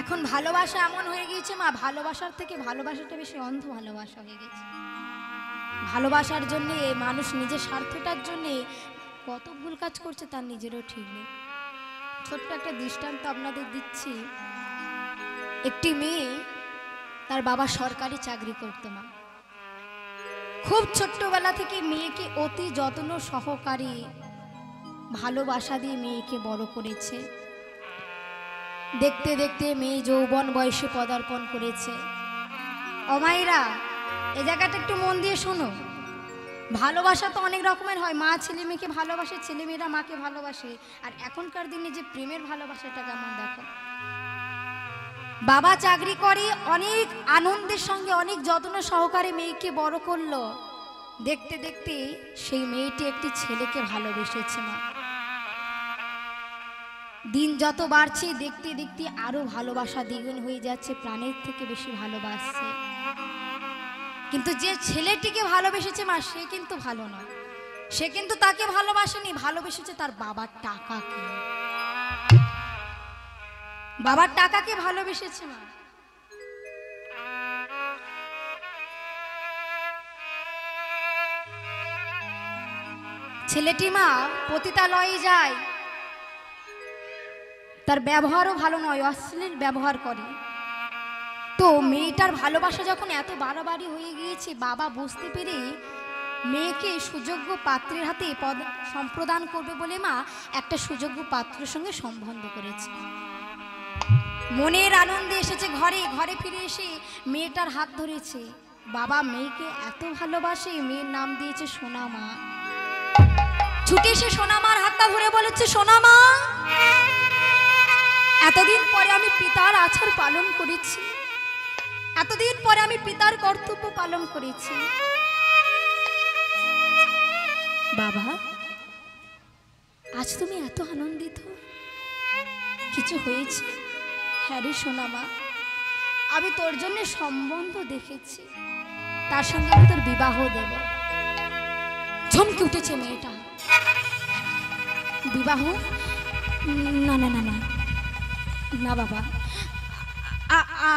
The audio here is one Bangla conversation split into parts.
এখন ভালোবাসা এমন হয়ে গিয়েছে মা, ভালোবাসার থেকে ভালোবাসাটা বেশি অন্ধ ভালোবাসা হয়ে গেছে। ভালোবাসার জন্যে মানুষ নিজের স্বার্থটার জন্যে কত ভুল কাজ করছে তার নিজেরও ঠিক নেই। ছোট্ট একটা দৃষ্টান্ত আপনাদের দিচ্ছি। একটি মেয়ে, তার বাবা সরকারি চাকরি করতো মা। খুব ছোট্টবেলা থেকে মেয়েকে অতি যত্ন সহকারী ভালোবাসা দিয়ে মেয়েকে বড় করেছে। দেখতে দেখতে মেয়ে যৌবন বয়সে পদার্পণ করেছে। অমাইরা, এই জায়গাটা একটু মন দিয়ে শোনো। ভালোবাসা তো অনেক রকমের হয়, মা ছেলে মেয়েকে ভালোবাসে, ছেলে মেয়েরা মাকে ভালোবাসে। আর এখনকার দিনে যে প্রেমের ভালোবাসাটা কেমন দেখো। বাবা চাকরি করে, অনেক আনন্দের সঙ্গে অনেক যত্ন সহকারে মেয়েকে বড় করলো। দেখতে দেখতে সেই মেয়েটি একটি ছেলেকে ভালোবেসেছে মা। দিন যত বাড়ছে দেখতে দেখতে আরো ভালোবাসা দ্বিগুণ হয়ে যাচ্ছে, প্রাণের থেকে বেশি ভালোবাসছে। কিন্তু যে ছেলেটিকে ভালোবেসেছে মা, সে কিন্তু ভালো নয়। সে কিন্তু তাকে ভালোবাসেনি, ভালোবেসেছে তার বাবার টাকাকে। বাবার টাকাকে ভালোবেসেছে মা। ছেলেটি মা পতিতালয়ে যায়, তার ব্যবহারও ভালো নয়, অশ্লীল ব্যবহার করে। তো মেয়েটার ভালোবাসা যখন এত বাড়াবাড়ি হয়ে গিয়েছে, বাবা বুঝতে পেরে মেয়েকে সুযোগ্য পাত্রের হাতে সম্প্রদান করবে বলে মা একটা সুযোগ্য পাত্রের সঙ্গে সম্বন্ধ করেছে। মনের আনন্দে এসেছে ঘরে, ঘরে ফিরে এসে মেয়েটার হাত ধরেছে। বাবা মেয়েকে এত ভালোবাসে, মেয়ের নাম দিয়েছে সোনা মা। ছুটে এসে সোনা মার হাতটা ধরে বলেছে, সোনা মা, এতদিন পরে আমি পিতার আচার পালন করেছি, এতদিন পরে আমি পিতার কর্তব্য পালন করেছি। বাবা, আজ তুমি এত আনন্দিত, কিছু হয়েছে? হ্যাঁ রে সোনা মা, আমি তোর জন্য সম্বন্ধ দেখেছি, তার সঙ্গে আমি তোর বিবাহ দেব। চমকে উঠেছে মেয়েটা। বিবাহ? না না না না না বাবা,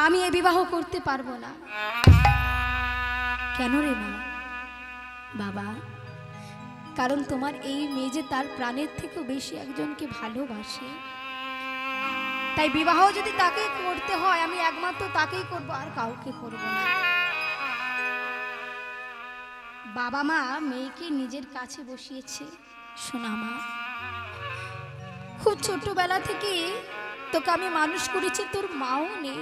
আমি এই বিবাহ করতে পারবো না। কেন রে মা? বাবা, কারণ তোমার এই মেয়ে যে তার প্রাণের থেকেও বেশি একজনকে ভালোবাসে, তাই বিবাহ যদি তাকে করতে হয় আমি একমাত্র তাকেই করব, আর কাউকে করব না। বাবা মা মেয়েকে নিজের কাছে বসিয়েছে। শোনা মা, খুব ছোটবেলা থেকে তোকে আমি মানুষ করেছি, তোর মাও নেই,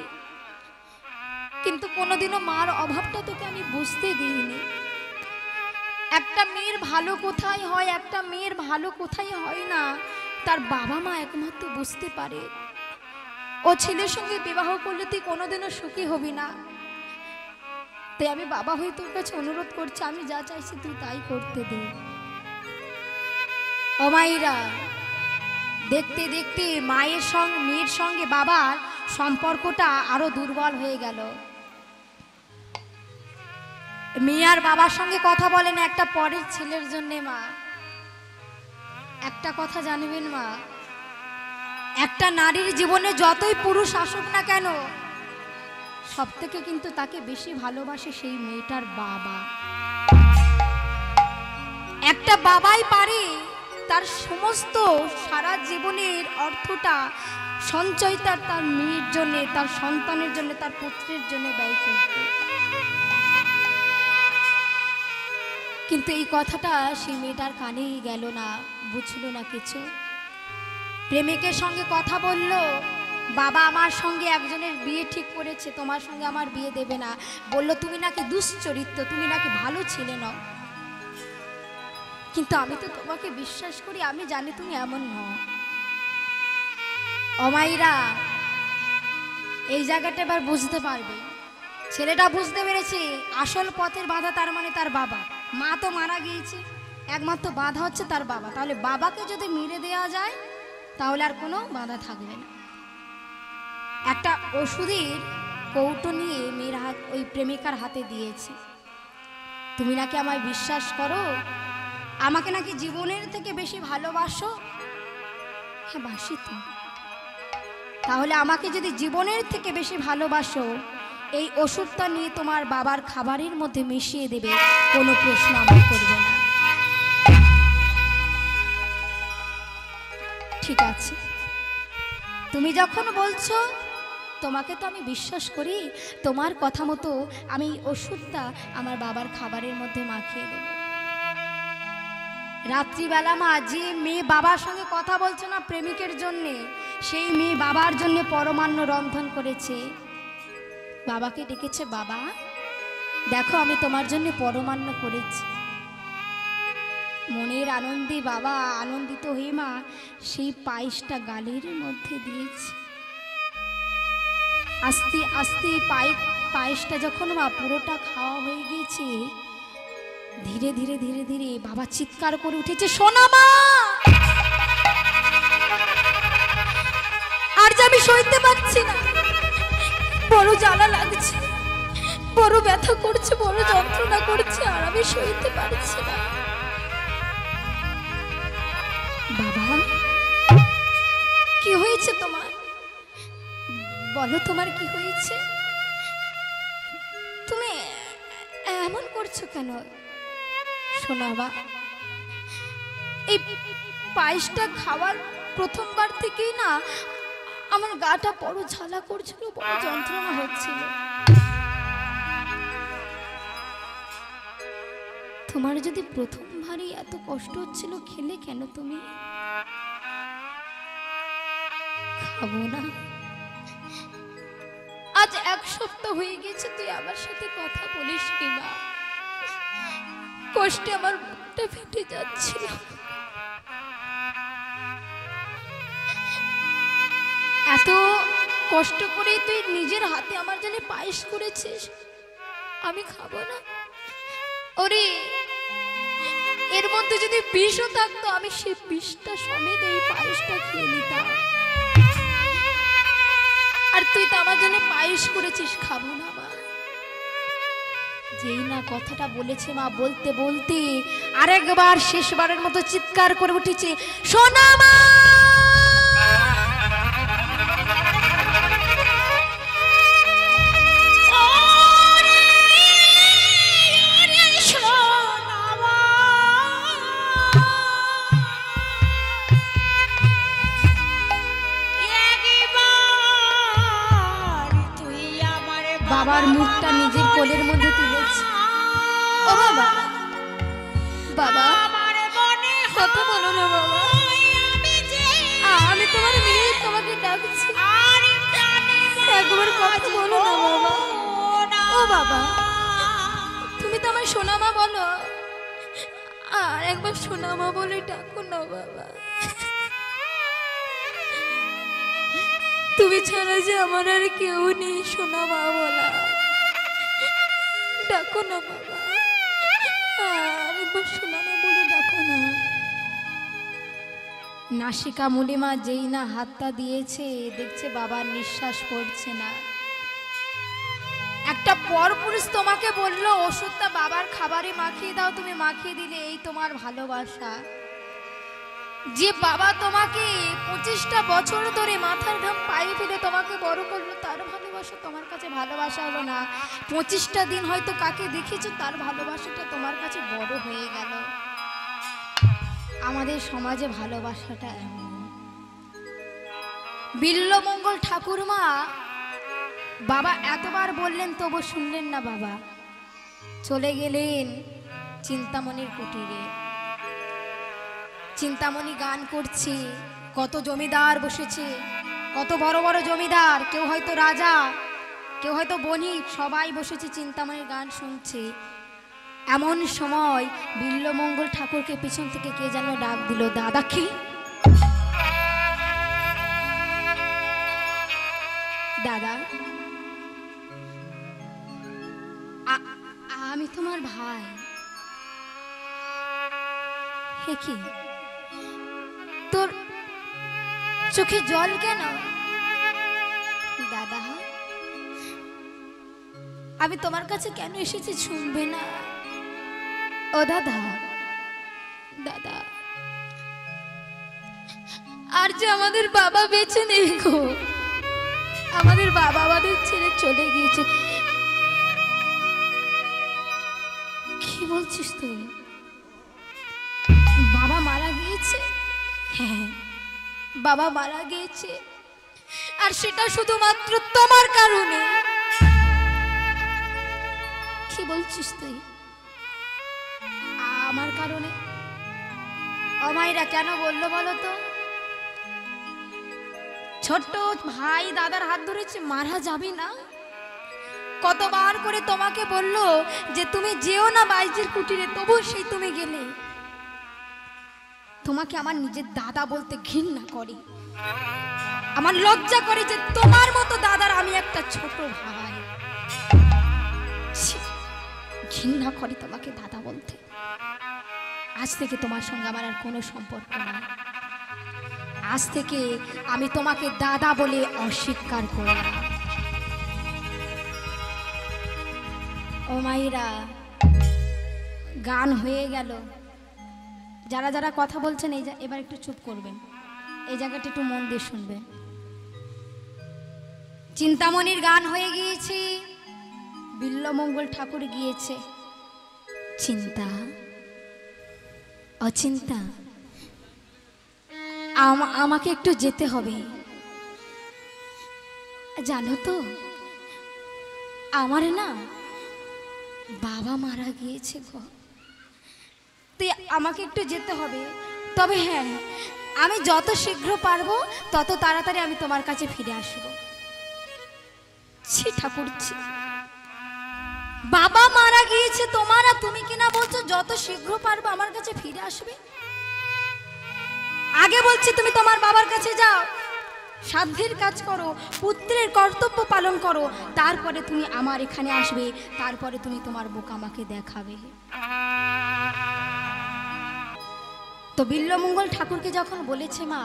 কিন্তু কোনোদিনও মার অভাবটা তোকে আমি বুঝতে দিইনি। একটা মেয়ের ভালো কোথায় হয়, একটা মেয়ের ভালো কোথায় হয় না, তার বাবা মা একমাত্র বুঝতে পারে। ও ছেলের সঙ্গে বিবাহ করলে তুই কোনোদিনও সুখী হবি না। তাই আমি বাবা হয়ে তোর কাছে অনুরোধ করছি, আমি যা চাইছি তুই তাই করতে দে। ও মাইরা, দেখতে দেখতে মায়ের সঙ্গে মেয়ের সঙ্গে বাবার সম্পর্কটা আরো দুর্বল হয়ে গেল। মেয়ে আর বাবার সঙ্গে কথা বলেন একটা পরের ছেলের জন্য। মা একটা কথা জানবেন মা, একটা নারীর জীবনে যতই পুরুষ আসুক না কেন, সব থেকে কিন্তু তাকে বেশি ভালোবাসে সেই মেয়েটার বাবা। একটা বাবাই পারে তার সমস্ত সারা জীবনের অর্থটা সঞ্চয় তার মেয়ের জন্য, তার সন্তানের জন্য, তার পুত্রের জন্য ব্যয় করতে। কিন্তু এই কথাটা সেই মেয়েটার কানেই গেল না, বুঝলো না কিছু। প্রেমিকের সঙ্গে কথা বলল, বাবা আমার সঙ্গে একজনের বিয়ে ঠিক করেছে, তোমার সঙ্গে আমার বিয়ে দেবে না। বলল তুমি নাকি দুশ্চরিত্র, তুমি নাকি ভালো ছেলে নও। কিন্তু আমি তো তোমাকে বিশ্বাস করি, আমি জানি তুমি এমন নও। অমাইরা, এই জায়গাটা এবার বুঝতে পারবে। ছেলেটা বুঝতে পেরেছে আসল পথের বাধা তার মানে তার বাবা। মা তো মারা গিয়েছে, একমাত্র বাধা হচ্ছে তার বাবা। তাহলে বাবাকে যদি মেরে দেওয়া যায় তাহলে আর কোনো বাধা থাকবে না। একটা ওষুধের কৌটো নিয়ে মেয়ের হাত ওই প্রেমিকার হাতে দিয়েছে। তুমি নাকি আমায় বিশ্বাস করো, আমাকে নাকি জীবনের থেকে বেশি ভালোবাসো। হ্যাঁ বাসি তো, তাহলে আমাকে যদি জীবনের থেকে বেশি ভালোবাসো, এই ওষুধটা নিয়ে তোমার বাবার খাবারের মধ্যে মিশিয়ে দেবে, কোনো প্রশ্ন আমার করবে না। ঠিক আছে, তুমি যখন বলছো, তোমাকে তো আমি বিশ্বাস করি। তোমার কথা মতো আমি ওষুধটা আমার বাবার খাবারের মধ্যে মাখিয়ে দেব। রাত্রিবেলা মা, যে মেয়ে বাবার সঙ্গে কথা বলছে না প্রেমিকের জন্যে, সেই মেয়ে বাবার জন্য পরমান্ন রন্ধন করেছে। বাবাকে ডেকেছে, বাবা দেখো আমি তোমার জন্য পরমান্ন করেছি। মনের আনন্দে বাবা আনন্দিত হয়ে মা সেই পায়েসটা গালের মধ্যে দিয়েছে। আস্তে আস্তে পায়েসটা যখন মা পুরোটা খাওয়া হয়ে গিয়েছে, ধীরে ধীরে ধীরে ধীরে বাবা চিৎকার করে উঠেছে, সোনা মা, আর যে আমি সইতে পারছি না, বড় জ্বালা লাগছে, বড় ব্যথা করছে, বড় যন্ত্রণা করছে, আর আমি সইতে পারছি না। বাবা কি হয়েছে তোমার? বলো তোমার কি হয়েছে? তুমি এমন করছো কেন? শোনা বা, এই পায়েসটা খাওয়ার প্রথমবার থেকেই না আমার গাটা বড় ঝালা করছিল, বড় যন্ত্রণা হচ্ছিল। তোমার যদি প্রথমবারই এত কষ্ট হচ্ছিল, খেলে কেন তুমি? খাবো না। আজ এক সপ্তাহ হয়ে গেছে তুই আমার সাথে কথা বলিস নি মা। কষ্টে আমার বুকটা ফেটে যাচ্ছিল। এত কষ্ট করে তুই নিজের হাতে আমার জন্য পায়েস করেছিস, আমি খাবো না? ওরে, এর মধ্যে যদি বিষও থাকতো, আমি সেই বিষটা সমেত এই পায়েসটা খেয়ে নিতাম। আর তুই তো আমার জন্য পায়েস করেছিস, খাবো না মা। যেই না কথাটা বলেছে মা, বলতে বলতে আরেকবার শেষবারের মতো চিৎকার করে উঠেছে, সোনা মা। বাবার মুখটা নিজের কোলের মধ্যে তুলেছে। ও বাবা, বাবা কথা বলো না বাবা, আমি তোমার মেয়ে, তোমাকে ডাকছি, একবার কথা বলো না বাবা। ও বাবা, তুমি তো আমার সোনা মা, বলো, আর একবার সোনা মা বলে ডাকো না বাবা। তুমি ছাড়া যে আমার আর কেউ নেই, সোনা মা বলা, ডাকো না বাবা, আরেকবার সোনা মা বলে ডাকো না। নাসিকা মুলে মা যেই না হাতটা দিয়েছে, দেখছে বাবার নিঃশ্বাস পড়ছে না। একটা পরপুরুষ তোমাকে বললো ওষুধটা বাবার খাবারে মাখিয়ে দাও, তুমি মাখিয়ে দিলে, এই তোমার ভালোবাসা। যে বাবা তোমাকে 25টা বছর ধরে মাথার ঘাম পায়ে ফেলে তোমাকে বড় করলো, তার ভালোবাসা তোমার কাছে ভালোবাসা হলো না। 25টা দিন হয়তো কাকে দেখেছো, তার ভালোবাসাটা তোমার কাছে বড় হয়ে গেল। আমাদের সমাজে ভালোবাসাটা এমন। বিল্লমঙ্গল ঠাকুরমা বাবা এতবার বললেন, তবু শুনলেন না বাবা। চলে গেলেন চিন্তামণির কুটিরে। চিন্তামণি গান করছে, কত জমিদার বসেছে, কত বড় বড় জমিদার, কেউ হয়তো রাজা, কেউ হয়তো বণিক, সবাই বসেছে চিন্তামণির গান শুনছে। এমন সময় বিল্লমঙ্গল ঠাকুরকে পিছন থেকে কে যেন ডাক দিল, দাদা কি? দাদা, আমি তোমার ভাই। হে কি, তোর চোখে জল কেন? দাদা, আমি তোমার কাছে কেন এসেছি শুনবে না? ও দাদা, দাদা, আর যে আমাদের বাবা বেঁচে নেই গো, আমাদের বাবা আমাদের ছেড়ে চলে গিয়েছে। কি বলছিস তুই? বাবা মারা গিয়েছে? হ্যাঁ, বাবা মারা গিয়েছে, আর সেটা শুধুমাত্র তোমার কারণে। কি বলছিস তুই? আমার কারণে? অমাইরা কেন বললো বলো তো? ছোট্ট ভাই দাদার হাত ধরেছে, মারা যাবে না? কতবার করে তোমাকে বললো যে তুমি যেও না বাইজির কুটিরে, তবু সেই তুমি গেলে। তোমাকে আমার নিজের দাদা বলতে ঘৃণা করে, আমার লজ্জা করে যে তোমার মতো দাদার আমি একটা ছোট ভাই। ঘৃণা করে তোমাকে দাদা বলতে। আজ থেকে তোমার সঙ্গে আমার আর কোনো সম্পর্ক নেই। আজ থেকে আমি তোমাকে দাদা বলে অস্বীকার করলাম। ও মাইরা, গান হয়ে গেল। যারা যারা কথা বলছেন এবার একটু চুপ করবেন, এই জায়গাটা একটু মন দিয়ে শুনবেন। চিন্তামণির গান হয়ে গিয়েছে, বিল্লমঙ্গল ঠাকুর গিয়েছে। চিন্তা অচিন্তা, আমাকে একটু যেতে হবে। জানো তো আমার না বাবা মারা গিয়েছে গো, তাই আমাকে একটু যেতে হবে। তবে হ্যাঁ, আমি যত শীঘ্র পারবো তত তাড়াতাড়ি আমি তোমার কাছে ফিরে আসবো। ছি ঠাকুর, ছি, বাবা মারা গিয়েছে তোমার, আর তুমি কিনা বলছো যত শীঘ্র পারবো আমার কাছে ফিরে আসবে। আগে বলছি তুমি তোমার বাবার কাছে যাও, সাধ্যের কাজ করো, পুত্রের কর্তব্য পালন করো, তারপরে তুমি আমার এখানে আসবে, তারপরে তুমি তোমার বুক আমাকে দেখাবে। তো বিল্লমঙ্গল ঠাকুরকে যখন বলেছে মা,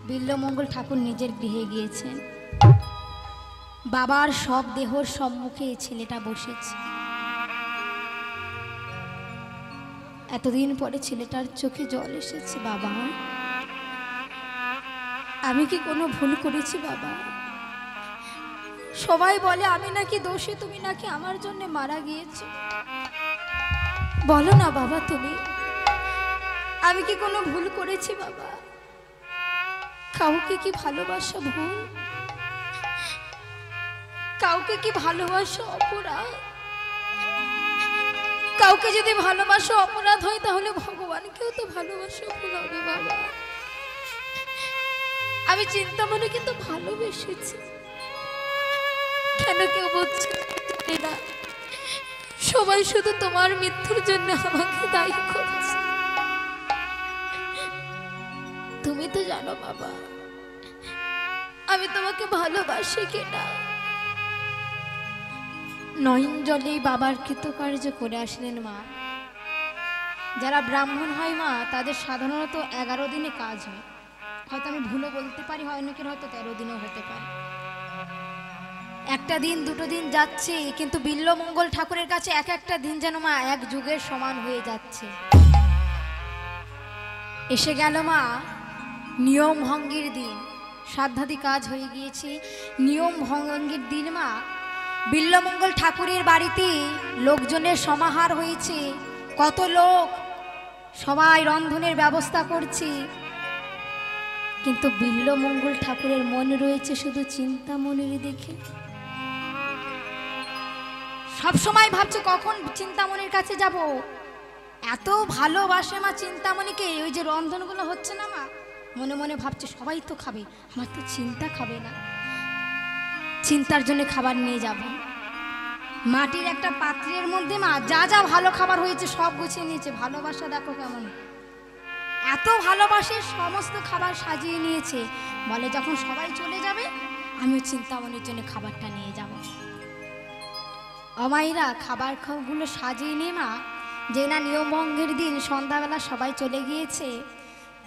বিল্লমঙ্গল ঠাকুর নিজের গৃহে গিয়েছেন। বাবার সব দেহর সম্মুখে ছেলেটা বসেছে। এতদিন পরে ছেলেটার চোখে জল এসেছে। বাবা, আমি কি কোনো ভুল করেছি বাবা? সবাই বলে আমি নাকি দোষী, তুমি নাকি আমার জন্য মারা গিয়েছো। বলো না বাবা, তুমি, আমি কি কোনো ভুল করেছি বাবা? কাউকে কি ভালোবাসা ভুল? কাউকে কি ভালোবাসা অপরাধ? কাউকে যদি ভালোবাসা অপরাধ হয় তাহলে ভগবানকেও তো ভালোবাসা ভুল হবে বাবা। আমি চিন্তামণি কিন্তু ভালোবেসেছি, কেন কেউ বলছে না? সবাই শুধু তোমার মৃত্যুর জন্য আমাকে দায়ী করছে। তুমি তো জানো বাবা আমি তোমাকে ভালোবাসি কিনা। নয়ন জলেই বাবার কৃতকার্য করে আসলেন মা। যারা ব্রাহ্মণ হয় মা, তাদের সাধারণত 11 দিনে কাজ হয়। হয়তো আমি ভুলও বলতে পারি, হয় অনেকের হয়তো 13 দিনও হতে পারে। একটা দিন দুটো দিন যাচ্ছে, কিন্তু বিল্লমঙ্গল ঠাকুরের কাছে এক একটা দিন যেন মা এক যুগের সমান হয়ে যাচ্ছে। এসে গেল মা নিয়ম ভঙ্গের দিন। শ্রাদ্ধাদি কাজ হয়ে গিয়েছে, নিয়ম ভঙ্গের দিন মা বিল্লমঙ্গল ঠাকুরের বাড়িতে লোকজনের সমাহার হয়েছে। কত লোক, সবাই রন্ধনের ব্যবস্থা করছে, কিন্তু বিল্লমঙ্গল ঠাকুরের মন রয়েছে শুধু চিন্তামণির দেখে। সব সময় ভাবছে কখন চিন্তামণির কাছে যাব। এত ভালোবাসে মা চিন্তামণিকে। ওই যে রন্ধনগুলো হচ্ছে না মা, মনে মনে ভাবছে সবাই তো খাবে, আমার তো চিন্তা খাবে না। চিন্তার জন্য খাবার নিয়ে যাব। মাটির একটা পাত্রের মধ্যে মা যা যা ভালো খাবার হয়েছে সব গুছিয়ে নিয়েছে। ভালোবাসা দেখো কেমন, এত ভালোবাসে, সমস্ত খাবার সাজিয়ে নিয়েছে। বলে যখন সবাই চলে যাবে আমিও চিন্তামণির জন্য খাবারটা নিয়ে যাব। অমাইরা খাবারগুলো সাজিয়ে নিয়ে মা, যে না নিয়মভঙ্গের দিন সন্ধ্যাবেলা সবাই চলে গিয়েছে,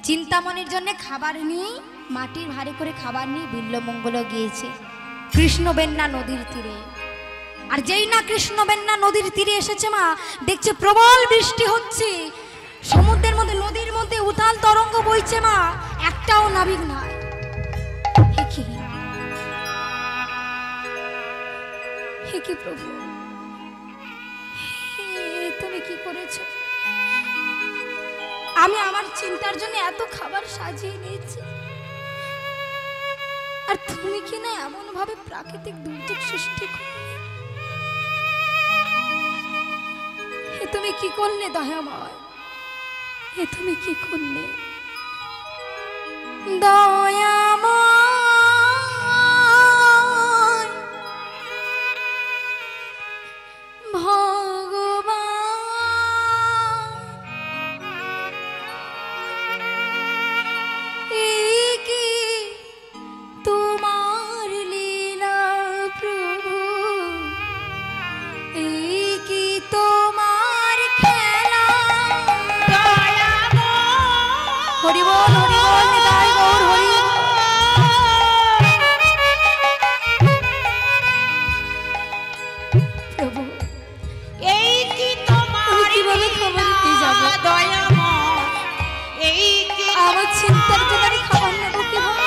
চিন্তামণির জন্য খাবার নিয়ে মাটির ভারী করে খাবার নিয়ে বিল্লমঙ্গলও গিয়েছে কৃষ্ণবেন্না নদীর তীরে। আর যেই না কৃষ্ণবেন্না নদীর তীরে এসেছে মা, দেখছে প্রবল বৃষ্টি হচ্ছে, সমুদ্রের মধ্যে নদীর মধ্যে উতাল তরঙ্গ বইছে মা, একটাও নাবিক নাই। কি প্রভু, তুমি কি করেছো? আমি আমার চিন্তার জন্য এত খাবার সাজিয়ে নিয়েছি, আর তুমি কি না এমন ভাবে প্রাকৃতিক দুর্যোগ সৃষ্টি করলে? তুমি কি করলে দয়াময়? তুমি কি করলে দয়াময় ভগবান? এই কি তোমার লীলা প্রভু? এই কি তোমার খেলা? হরি বল, হরি বল, নিতাই গৌর হরি। প্রভু এই কি তোমার কিভাবে খাবার খেয়ে যাবো? দয়াময়, এই কি আমার চিন্তার জন্য আমি খাবার নেবো কিভাবে?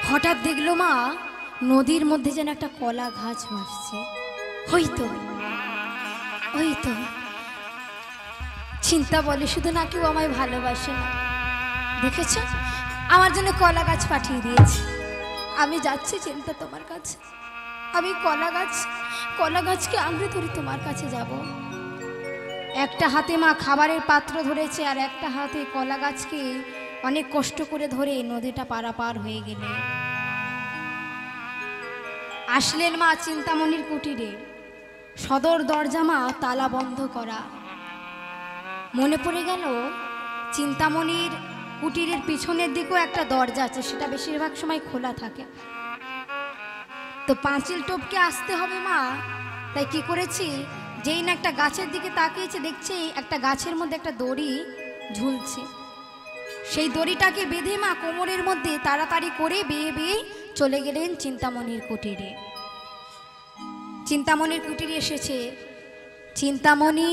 হঠাৎ দেখলো মা নদীর মধ্যে যেন একটা কলা গাছ ভাসছে। ওই তো চিন্তা বলে শুধু না কেউ আমায় ভালোবাসে না, দেখেছ আমার জন্য কলা গাছ পাঠিয়ে দিয়েছে। আমি যাচ্ছি চিন্তা তোমার কাছে, আমি কলা গাছকে আঁকড়ে ধরে তোমার কাছে যাব। একটা হাতে মা খাবারের পাত্র ধরেছে, আর একটা হাতে কলা গাছকে অনেক কষ্ট করে ধরে নদীটা পারাপার হয়ে গেলে আসলেন মা চিন্তামণির কুটিরে। সদর দরজা মা তালা বন্ধ করা। মনে পড়ে গেল চিন্তামণির কুটিরের পিছনের দিকেও একটা দরজা আছে, সেটা বেশিরভাগ সময় খোলা থাকে। তো পাঁচিল টপকে আসতে হবে মা, তাই কি করেছি, যেই না একটা গাছের দিকে তাকিয়েছে দেখছি একটা গাছের মধ্যে একটা দড়ি ঝুলছে। সেই দড়িটাকে বেঁধে মা কোমরের মধ্যে তাড়াতাড়ি করে বেয়ে বেয়ে চলে গেলেন চিন্তামণির কুটিরে। চিন্তামণির কুটিরে এসেছে। চিন্তামণি,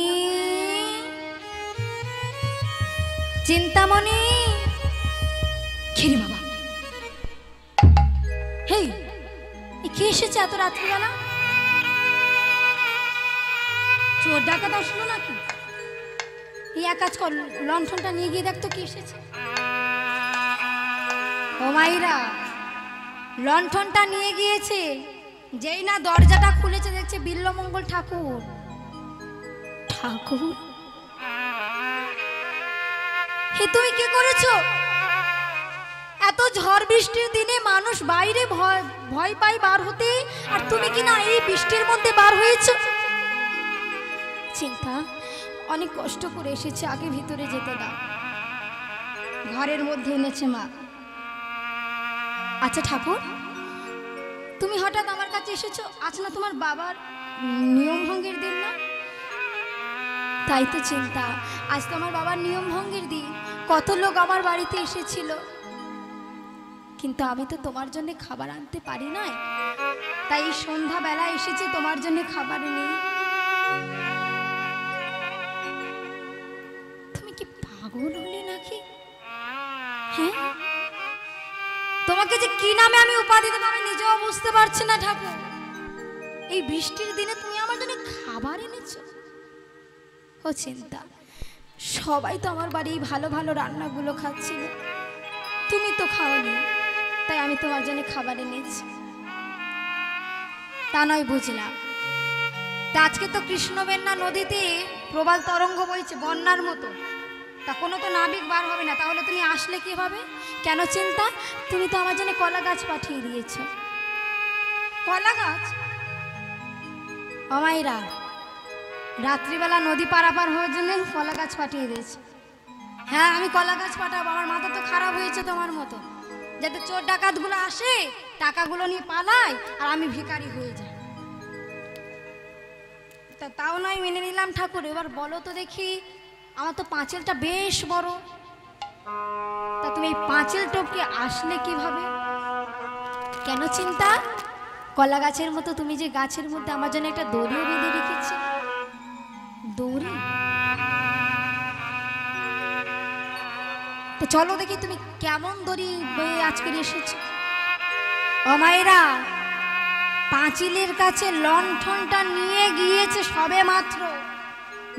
চিন্তামণি, খেরি বাবা, হেই কে এসেছে এত রাত্রিবেলা? চোর ডাকাত আসলো নাকি? এই এক কাজ কর, লণ্ঠনটা নিয়ে গিয়ে দেখতো কি এসেছে। ও মাইরা, লণ্ঠনটা নিয়ে গিয়েছে, যেই না দরজাটা খুলেছে দেখছে বিল্লমঙ্গল ঠাকুর। ঠাকুর, হে তুমি কি করেছো? এত ঝড় বৃষ্টির দিনে মানুষ বাইরে ভয় পায় বার হতে, আর তুমি কি না এই বৃষ্টির মধ্যে বার হয়েছো? চিন্তা অনেক কষ্ট করে এসেছে, আগে ভিতরে যেতে দাও। ঘরের মধ্যে এনেছে মা। আচ্ছা ঠাকুর, তুমি হঠাৎ আমার কাছে এসেছো, আজ না তোমার বাবার নিয়ম ভঙ্গের দিন না? তাই তো চিন্তা, আজ তো আমার বাবার নিয়ম ভঙ্গের দিন, কত লোক আমার বাড়িতে এসেছিল, কিন্তু আমি তো তোমার জন্য খাবার আনতে পারি নাই, তাই সন্ধ্যাবেলা এসেছি তোমার জন্য খাবার এনে। তুমি কি পাগল হলে নাকি? হ্যাঁ, তোমাকে যে কি নামে আমি উপাধি দেবো আমি নিজেও বুঝতে পারছি না ঠাকুর। এই বৃষ্টির দিনে তুমি আমার জন্য খাবার এনেছো? ও চিন্তা, সবাই তো আমার বাড়ি ভালো ভালো রান্নাগুলো খাচ্ছিল, তুমি তো খাওনি, তাই আমি তোমার জন্য খাবার এনেছি। তা নয় বুঝলাম, তা আজকে তো কৃষ্ণবেন্না নদীতে প্রবাল তরঙ্গ বইছে বন্যার মতো, তা কোনো তো নাবিক বার হবে না, তাহলে তুমি আসলে কিভাবে? কেন চিন্তা, তুমি তো আমার জন্য কলা গাছ পাঠিয়ে দিয়েছ। কলা গাছ? অমাইরা, রাত্রিবেলা নদী পারাপার হওয়ার জন্য কলা গাছ পাঠিয়ে দিয়েছে? হ্যাঁ, আমি কলা গাছ পাঠাবো, আমার মাথা তো খারাপ হয়েছে তোমার মতো, যাতে চোর ডাকাতগুলো আসে টাকাগুলো নিয়ে পালায় আর আমি ভিখারি হয়ে যাই। তা তাও নয় মেনে নিলাম ঠাকুর, এবার বলো তো দেখি, আমার তো পাঁচিলটা বেশ বড়, তা তুমি এই পাঁচিল টপকে আসলে কিভাবে? কেন চিন্তা, কলা গাছের মতো তুমি যে গাছের মধ্যে আমার জন্য একটা দড়িও বেঁধে রেখেছি। দড়ি? তো চলো দেখি তুমি কেমন দড়ি বয়ে আজকে এসেছো। ও মায়েরা, পাঁচিলের কাছে লণ্ঠনটা নিয়ে গিয়েছে সবে মাত্র,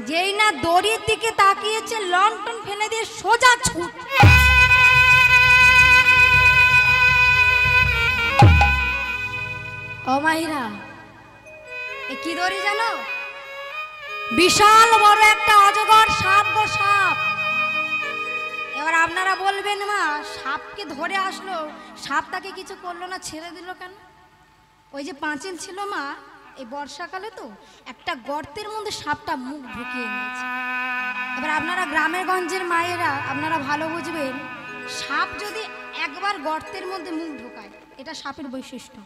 যেই না দড়ির দিকে তাকিয়েছে লণ্ঠন ফেলে দিয়ে সোজা ছুট। ও মায়েরা, এ কি দড়ি জানো? বিশাল বড় একটা অজগর সাপ গো, সাপ। এবার আপনারা বলবেন মা, সাপকে ধরে আসলো, সাপ তাকে কিছু করলো না, ছেড়ে দিল কেন? ওই যে পাঁচিল ছিল মা, এই বর্ষাকালে তো একটা গর্তের মধ্যে সাপটা মুখ ঢুকিয়ে নিয়েছে। এবার আপনারা গ্রামের গঞ্জের মায়েরা আপনারা ভালো বুঝবেন, সাপ যদি একবার গর্তের মধ্যে মুখ ঢোকায়, এটা সাপের বৈশিষ্ট্য,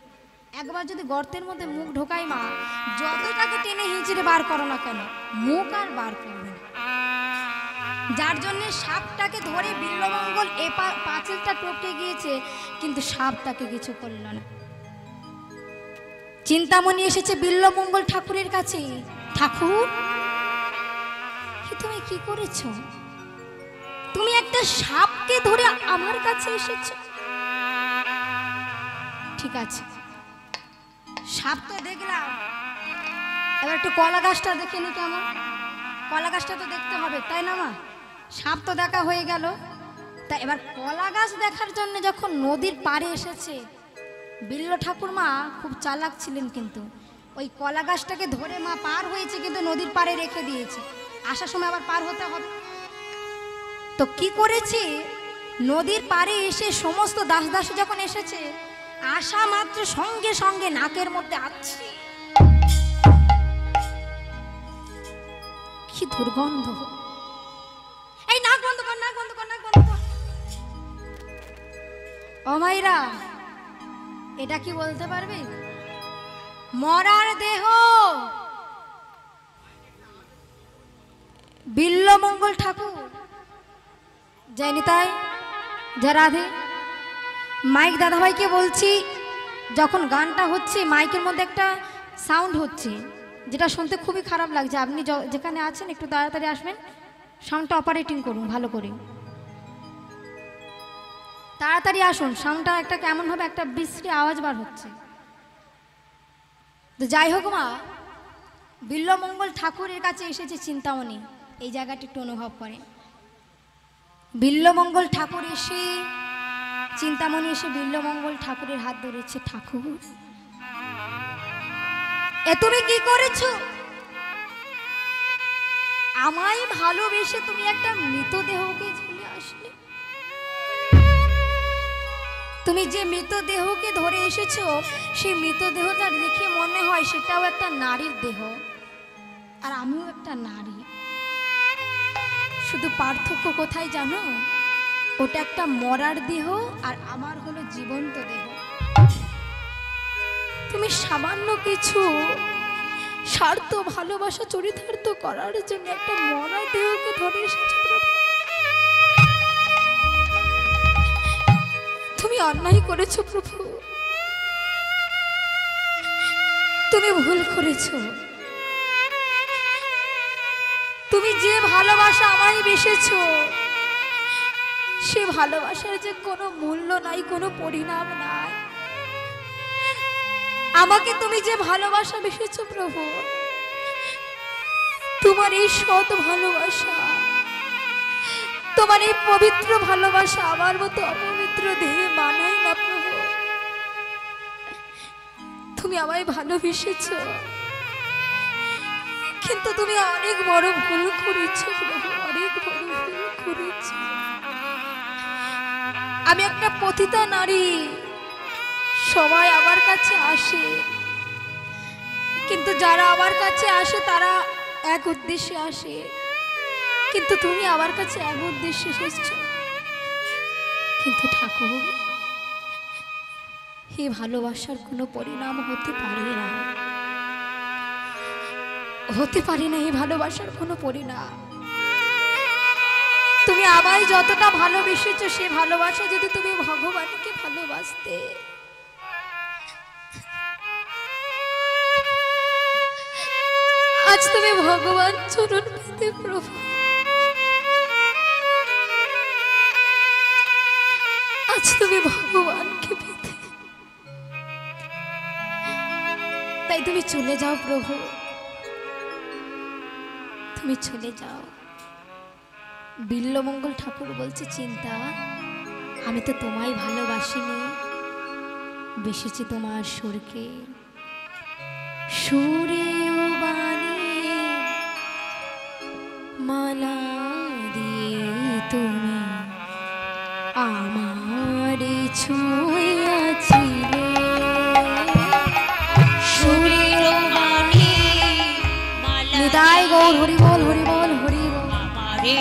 একবার যদি গর্তের মধ্যে মুখ ঢোকায় মা, যতটাকে টেনে হিঁচড়ে বার করো না কেন, মুখ আর বার করবে না। যার জন্য সাপটাকে ধরে বিল্লমঙ্গল এ পাঁচিলটা টপকে গিয়েছে, কিন্তু সাপ তাকে কিছু করলো না। চিন্তামণি এসেছে বিল্লমঙ্গল ঠাকুরের কাছে, ঠাকুর তুমি কি করেছ? তুমি একটা সাপকে ধরে আমার কাছে এসেছ? ঠিক আছে, সাপ তো দেখলাম, এবার একটু কলা গাছটা দেখে নি কেমন। কলা গাছটা তো দেখতে হবে, তাই না মা? সাপ তো দেখা হয়ে গেল, তা এবার কলা গাছ দেখার জন্য যখন নদীর পাড়ে এসেছে, বিল্ল ঠাকুর মা খুব চালাক ছিলেন, কিন্তু ওই কলা গাছটাকে ধরে মা পার হয়েছে, কিন্তু নদীর পাড়ে রেখে দিয়েছে, আসার সময় আবার পার হতে হবে। তো কি করেছে, নদীর পাড়ে এসে সমস্ত দাস দাসী যখন এসেছে, আসা মাত্র সঙ্গে সঙ্গে নাকের মধ্যে আছে কি দুর্গন্ধ। এই নাক বন্ধ কর, নাক বন্ধ কর, নাক বন্ধ কর। ও মাইরা, এটা কি বলতে পারবে? মরার দেহ। বিল্লমঙ্গল ঠাকুর যায়নি, তাই যা রাধে। মাইক দাদাভাইকে বলছি, যখন গানটা হচ্ছে মাইকের মধ্যে একটা সাউন্ড হচ্ছে, যেটা শুনতে খুবই খারাপ লাগছে, আপনি যেখানে আছেন একটু তাড়াতাড়ি আসবেন, সাউন্ডটা অপারেটিং করুন ভালো করে, তাড়াতাড়ি আসুন। সাউন্ডটা একটা কেমন হবে, একটা বিশ্রী আওয়াজ বার হচ্ছে। তো যাই হোক মা, বিল্লমঙ্গল ঠাকুরের কাছে এসেছে চিন্তামণি, এই জায়গাটি একটু অনুভব করে। বিল্লমঙ্গল ঠাকুর এসে, চিন্তামণি এসে বিল্লমঙ্গল ঠাকুরের হাত ধরেছে। ঠাকুর, এ তুমি কি করেছো? আমায় ভালোবেসে তুমি একটা মৃতদেহকে ঝুলে আসলে। তুমি যে মৃতদেহকে ধরে এসেছো, সেই মৃতদেহটা দেখে মনে হয় সেটাও একটা নারীর দেহ, আর আমিও একটা নারী। শুধু পার্থক্য কোথায় জানো? ওটা একটা মরার দেহ, আর আমার হলো জীবন্ত দেহ। তুমি সামান্য কিছু স্বার্থ ভালোবাসা চরিতার্থ করার জন্য একটা মরা দেহকে ধরে এসেছো প্রভু। তুমি অন্যায় করেছো প্রভু, তুমি ভুল করেছো। তুমি যে ভালোবাসা আমায় বেসেছো, সে ভালোবাসার যে কোনো মূল্য নাই, কোনো পরিণাম নাই। আমাকে তুমি যে ভালোবাসা বেসেছো প্রভু, তোমার এই সৎ ভালোবাসা, তোমার এই পবিত্র ভালোবাসা আমার মতো অপবিত্র দেহে মানায় না প্রভু। তুমি আমায় ভালোবেসেছো, কিন্তু তুমি অনেক বড় ভুল করেছো প্রভু, অনেক বড় ভুল করেছো। আমি একটা পতিতা নারী, সবাই আমার কাছে আসে, কিন্তু যারা আমার কাছে আসে তারা এক উদ্দেশ্যে আসে, কিন্তু তুমি আমার কাছে এক উদ্দেশ্যে এসেছো। কিন্তু ঠাকুর, এই ভালোবাসার কোনো পরিণাম হতে পারে না, হতে পারে না এই ভালোবাসার কোনো পরিণাম। তুমি আমায় যতটা ভালোবেসেছো, সে ভালোবাসা যদি তুমি ভগবানকে ভালোবাসতে, আজ তুমি ভগবান চরণ পেতে প্রভু, আজ তুমি ভগবানকে পেতে। তাই তুমি চলে যাও প্রভু, তুমি চলে যাও। বিল্লমঙ্গল ঠাকুর বলছে, চিন্তা, আমি তো তোমায় ভালোবাসিনি, বেসেছি তোমার সুরকে। সুরে ও বাণী মালা দিয়ে তুমি আমারে ছুঁয়েছিলে। সুরের বাণী মালা নিতাই গৌর হরি বল, হরি বল, হরি বল। আমারে